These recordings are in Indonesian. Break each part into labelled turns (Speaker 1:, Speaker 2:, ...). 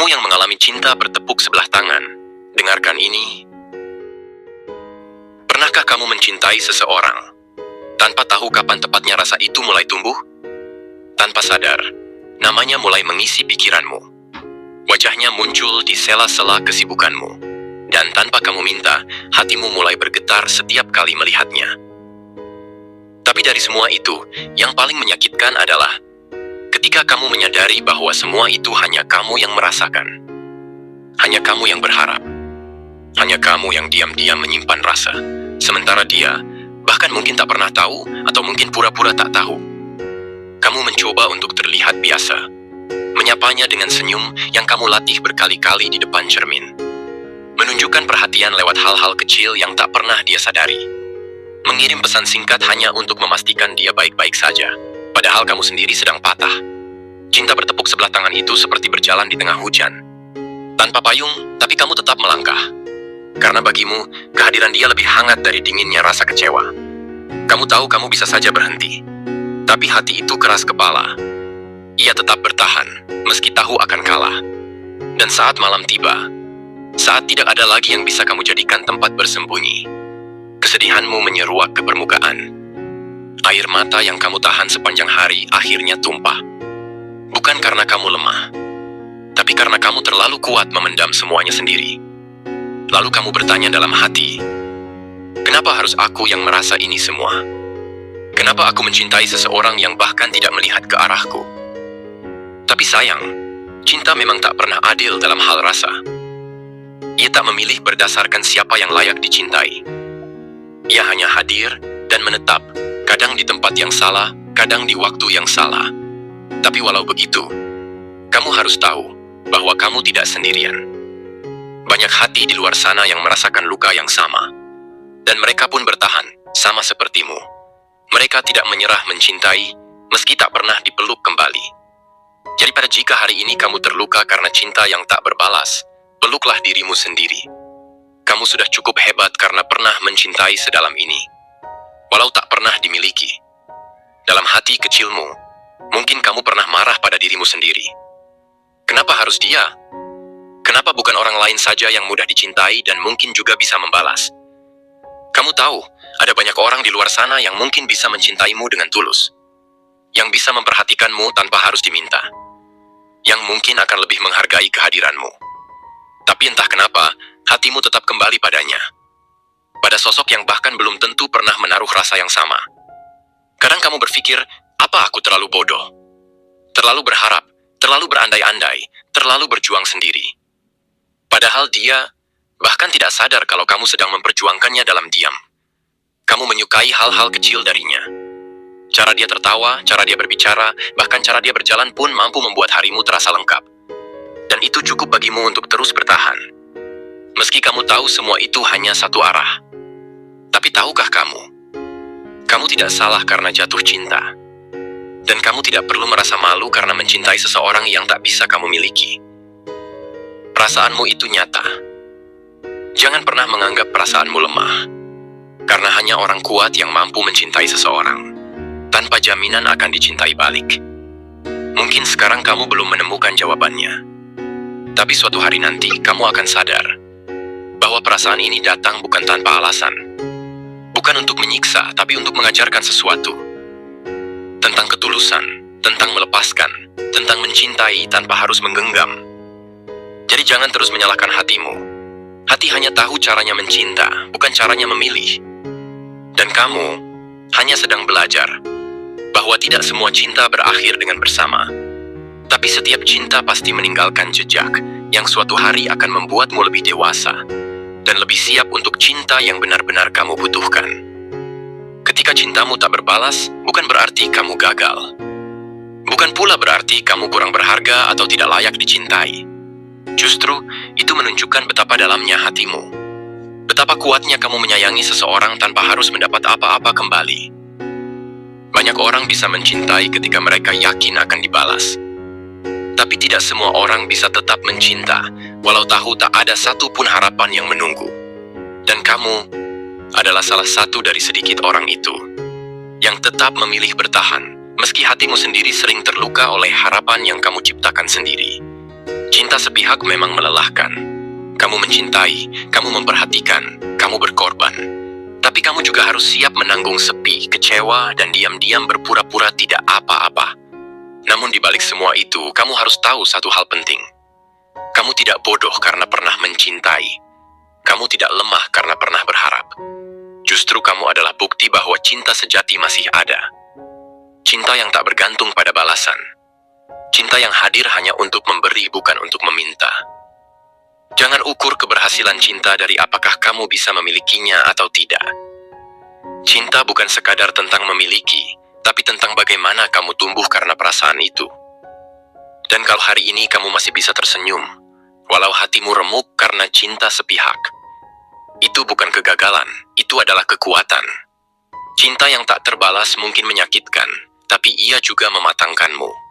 Speaker 1: Kamu yang mengalami cinta bertepuk sebelah tangan, dengarkan ini. Pernahkah kamu mencintai seseorang tanpa tahu kapan tepatnya rasa itu mulai tumbuh? Tanpa sadar, namanya mulai mengisi pikiranmu. Wajahnya muncul di sela-sela kesibukanmu. Dan tanpa kamu minta, hatimu mulai bergetar setiap kali melihatnya. Tapi dari semua itu, yang paling menyakitkan adalah ketika kamu menyadari bahwa semua itu hanya kamu yang merasakan. Hanya kamu yang berharap. Hanya kamu yang diam-diam menyimpan rasa. Sementara dia, bahkan mungkin tak pernah tahu atau mungkin pura-pura tak tahu. Kamu mencoba untuk terlihat biasa. Menyapanya dengan senyum yang kamu latih berkali-kali di depan cermin. Menunjukkan perhatian lewat hal-hal kecil yang tak pernah dia sadari. Mengirim pesan singkat hanya untuk memastikan dia baik-baik saja. Padahal kamu sendiri sedang patah. Cinta bertepuk sebelah tangan itu seperti berjalan di tengah hujan. Tanpa payung, tapi kamu tetap melangkah. Karena bagimu, kehadiran dia lebih hangat dari dinginnya rasa kecewa. Kamu tahu kamu bisa saja berhenti. Tapi hati itu keras kepala. Ia tetap bertahan, meski tahu akan kalah. Dan saat malam tiba, saat tidak ada lagi yang bisa kamu jadikan tempat bersembunyi, kesedihanmu menyeruak ke permukaan. Air mata yang kamu tahan sepanjang hari akhirnya tumpah. Bukan karena kamu lemah, tapi karena kamu terlalu kuat memendam semuanya sendiri. Lalu kamu bertanya dalam hati, kenapa harus aku yang merasa ini semua? Kenapa aku mencintai seseorang yang bahkan tidak melihat ke arahku? Tapi sayang, cinta memang tak pernah adil dalam hal rasa. Ia tak memilih berdasarkan siapa yang layak dicintai. Ia hanya hadir dan menetap, kadang di tempat yang salah, kadang di waktu yang salah. Tapi walau begitu, kamu harus tahu bahwa kamu tidak sendirian. Banyak hati di luar sana yang merasakan luka yang sama. Dan mereka pun bertahan, sama sepertimu. Mereka tidak menyerah mencintai, meski tak pernah dipeluk kembali. Jadi pada jika hari ini kamu terluka karena cinta yang tak berbalas, peluklah dirimu sendiri. Kamu sudah cukup hebat karena pernah mencintai sedalam ini. Walau tak pernah dimiliki. Dalam hati kecilmu, mungkin kamu pernah marah pada dirimu sendiri. Kenapa harus dia? Kenapa bukan orang lain saja yang mudah dicintai dan mungkin juga bisa membalas? Kamu tahu, ada banyak orang di luar sana yang mungkin bisa mencintaimu dengan tulus. Yang bisa memperhatikanmu tanpa harus diminta. Yang mungkin akan lebih menghargai kehadiranmu. Tapi entah kenapa, hatimu tetap kembali padanya. Pada sosok yang bahkan belum tentu pernah menaruh rasa yang sama. Kadang kamu berpikir, apa aku terlalu bodoh? Terlalu berharap, terlalu berandai-andai, terlalu berjuang sendiri. Padahal dia bahkan tidak sadar kalau kamu sedang memperjuangkannya dalam diam. Kamu menyukai hal-hal kecil darinya. Cara dia tertawa, cara dia berbicara, bahkan cara dia berjalan pun mampu membuat harimu terasa lengkap. Dan itu cukup bagimu untuk terus bertahan. Meski kamu tahu semua itu hanya satu arah. Tapi tahukah kamu? Kamu tidak salah karena jatuh cinta. Dan kamu tidak perlu merasa malu karena mencintai seseorang yang tak bisa kamu miliki. Perasaanmu itu nyata. Jangan pernah menganggap perasaanmu lemah. Karena hanya orang kuat yang mampu mencintai seseorang. Tanpa jaminan akan dicintai balik. Mungkin sekarang kamu belum menemukan jawabannya. Tapi suatu hari nanti kamu akan sadar bahwa perasaan ini datang bukan tanpa alasan. Bukan untuk menyiksa, tapi untuk mengajarkan sesuatu. Tentang ketulusan, tentang melepaskan, tentang mencintai tanpa harus menggenggam. Jadi jangan terus menyalahkan hatimu. Hati hanya tahu caranya mencinta, bukan caranya memilih. Dan kamu hanya sedang belajar bahwa tidak semua cinta berakhir dengan bersama. Tapi setiap cinta pasti meninggalkan jejak yang suatu hari akan membuatmu lebih dewasa dan lebih siap untuk cinta yang benar-benar kamu butuhkan. Ketika cintamu tak berbalas, bukan berarti kamu gagal. Bukan pula berarti kamu kurang berharga atau tidak layak dicintai. Justru, itu menunjukkan betapa dalamnya hatimu. Betapa kuatnya kamu menyayangi seseorang tanpa harus mendapat apa-apa kembali. Banyak orang bisa mencintai ketika mereka yakin akan dibalas. Tapi tidak semua orang bisa tetap mencinta, walau tahu tak ada satupun harapan yang menunggu. Dan kamu adalah salah satu dari sedikit orang itu, yang tetap memilih bertahan, meski hatimu sendiri sering terluka oleh harapan yang kamu ciptakan sendiri. Cinta Cinta sepihak memang melelahkan. Kamu mencintai, kamu memperhatikan, kamu berkorban. Tapi kamu juga harus siap menanggung sepi, kecewa, dan diam-diam berpura-pura tidak apa-apa. Namun di balik semua itu, kamu harus tahu satu hal penting. Kamu tidak bodoh karena pernah mencintai. Kamu tidak lemah karena pernah berharap. Justru kamu adalah bukti bahwa cinta sejati masih ada. Cinta yang tak bergantung pada balasan. Cinta yang hadir hanya untuk memberi, bukan untuk meminta. Jangan ukur keberhasilan cinta dari apakah kamu bisa memilikinya atau tidak. Cinta bukan sekadar tentang memiliki, tapi tentang bagaimana kamu tumbuh karena perasaan itu. Dan kalau hari ini kamu masih bisa tersenyum, walau hatimu remuk karena cinta sepihak, itu bukan kegagalan, itu adalah kekuatan. Cinta yang tak terbalas mungkin menyakitkan, tapi ia juga mematangkanmu.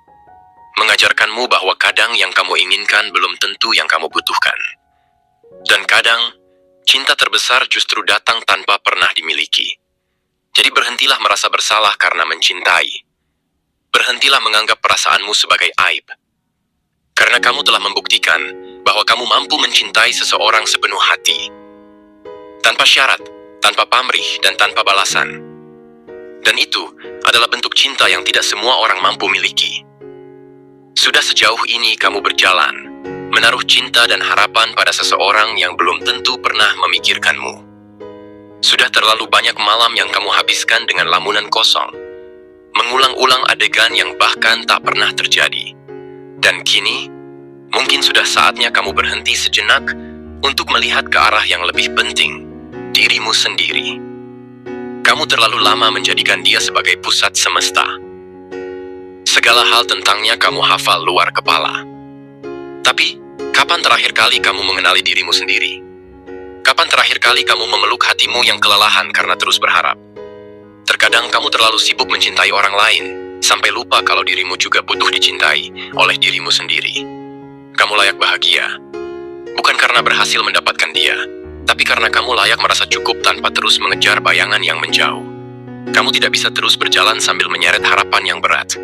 Speaker 1: Mengajarkanmu bahwa kadang yang kamu inginkan belum tentu yang kamu butuhkan. Dan kadang, cinta terbesar justru datang tanpa pernah dimiliki. Jadi berhentilah merasa bersalah karena mencintai. Berhentilah menganggap perasaanmu sebagai aib. Karena kamu telah membuktikan bahwa kamu mampu mencintai seseorang sepenuh hati. Tanpa syarat, tanpa pamrih, dan tanpa balasan. Dan itu adalah bentuk cinta yang tidak semua orang mampu miliki. Sudah sejauh ini kamu berjalan, menaruh cinta dan harapan pada seseorang yang belum tentu pernah memikirkanmu. Sudah terlalu banyak malam yang kamu habiskan dengan lamunan kosong, mengulang-ulang adegan yang bahkan tak pernah terjadi. Dan kini, mungkin sudah saatnya kamu berhenti sejenak untuk melihat ke arah yang lebih penting, dirimu sendiri. Kamu terlalu lama menjadikan dia sebagai pusat semesta. Segala hal tentangnya kamu hafal luar kepala. Tapi, kapan terakhir kali kamu mengenali dirimu sendiri? Kapan terakhir kali kamu memeluk hatimu yang kelelahan karena terus berharap? Terkadang kamu terlalu sibuk mencintai orang lain, sampai lupa kalau dirimu juga butuh dicintai oleh dirimu sendiri. Kamu layak bahagia, bukan karena berhasil mendapatkan dia, tapi karena kamu layak merasa cukup tanpa terus mengejar bayangan yang menjauh. Kamu tidak bisa terus berjalan sambil menyeret harapan yang berat.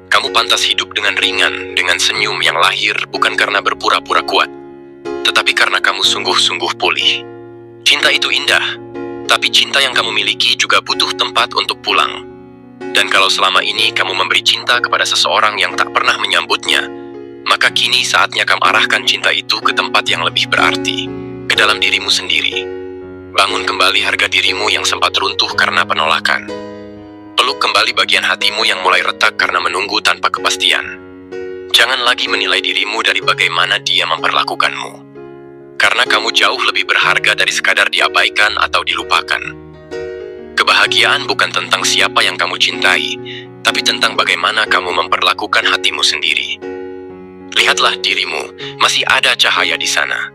Speaker 1: Kamu pantas hidup dengan ringan, dengan senyum yang lahir bukan karena berpura-pura kuat, tetapi karena kamu sungguh-sungguh pulih. Cinta itu indah, tapi cinta yang kamu miliki juga butuh tempat untuk pulang. Dan kalau selama ini kamu memberi cinta kepada seseorang yang tak pernah menyambutnya, maka kini saatnya kamu arahkan cinta itu ke tempat yang lebih berarti, ke dalam dirimu sendiri. Bangun kembali harga dirimu yang sempat runtuh karena penolakan. Peluk kembali bagian hatimu yang mulai retak karena menunggu tanpa kepastian. Jangan lagi menilai dirimu dari bagaimana dia memperlakukanmu. Karena kamu jauh lebih berharga dari sekadar diabaikan atau dilupakan. Kebahagiaan bukan tentang siapa yang kamu cintai, tapi tentang bagaimana kamu memperlakukan hatimu sendiri. Lihatlah dirimu, masih ada cahaya di sana.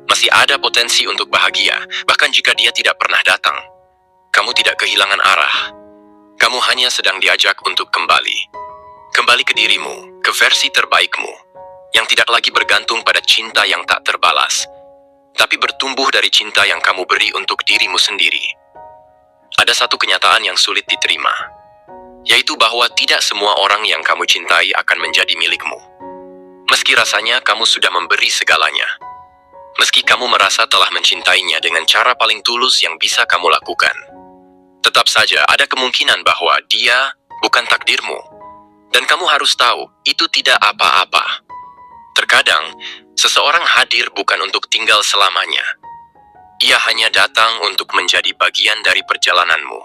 Speaker 1: Masih ada potensi untuk bahagia, bahkan jika dia tidak pernah datang. Kamu tidak kehilangan arah. Kamu hanya sedang diajak untuk kembali. Kembali ke dirimu, ke versi terbaikmu, yang tidak lagi bergantung pada cinta yang tak terbalas, tapi bertumbuh dari cinta yang kamu beri untuk dirimu sendiri. Ada satu kenyataan yang sulit diterima, yaitu bahwa tidak semua orang yang kamu cintai akan menjadi milikmu. Meski rasanya kamu sudah memberi segalanya. Meski kamu merasa telah mencintainya dengan cara paling tulus yang bisa kamu lakukan. Tetap saja ada kemungkinan bahwa dia bukan takdirmu. Dan kamu harus tahu, itu tidak apa-apa. Terkadang, seseorang hadir bukan untuk tinggal selamanya. Ia hanya datang untuk menjadi bagian dari perjalananmu.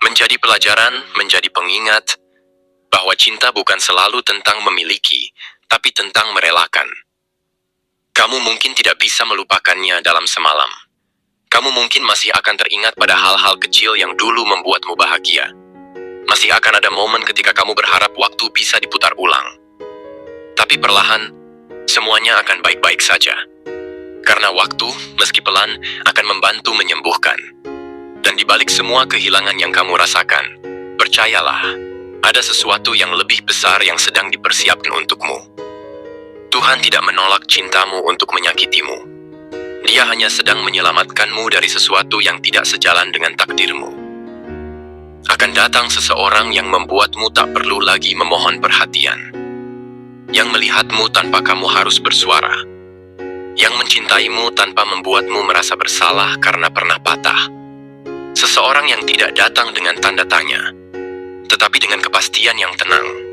Speaker 1: Menjadi pelajaran, menjadi pengingat, bahwa cinta bukan selalu tentang memiliki, tapi tentang merelakan. Kamu mungkin tidak bisa melupakannya dalam semalam. Kamu mungkin masih akan teringat pada hal-hal kecil yang dulu membuatmu bahagia. Masih akan ada momen ketika kamu berharap waktu bisa diputar ulang. Tapi perlahan, semuanya akan baik-baik saja. Karena waktu, meski pelan, akan membantu menyembuhkan. Dan di balik semua kehilangan yang kamu rasakan, percayalah, ada sesuatu yang lebih besar yang sedang dipersiapkan untukmu. Tuhan tidak menolak cintamu untuk menyakitimu. Dia hanya sedang menyelamatkanmu dari sesuatu yang tidak sejalan dengan takdirmu. Akan datang seseorang yang membuatmu tak perlu lagi memohon perhatian. yang melihatmu tanpa kamu harus bersuara, yang mencintaimu tanpa membuatmu merasa bersalah karena pernah patah. Seseorang yang tidak datang dengan tanda tanya, tetapi dengan kepastian yang tenang.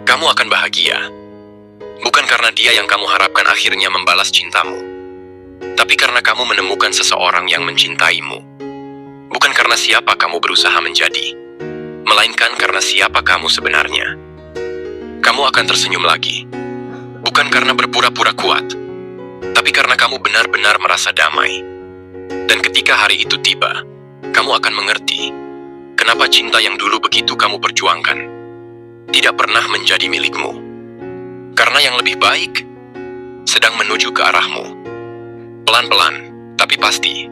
Speaker 1: Kamu akan bahagia, bukan karena dia yang kamu harapkan akhirnya membalas cintamu, tapi karena kamu menemukan seseorang yang mencintaimu. Bukan karena siapa kamu berusaha menjadi, melainkan karena siapa kamu sebenarnya. Kamu akan tersenyum lagi, bukan karena berpura-pura kuat, tapi karena kamu benar-benar merasa damai. Dan ketika hari itu tiba, kamu akan mengerti kenapa cinta yang dulu begitu kamu perjuangkan tidak pernah menjadi milikmu. Karena yang lebih baik sedang menuju ke arahmu. Pelan-pelan, tapi pasti.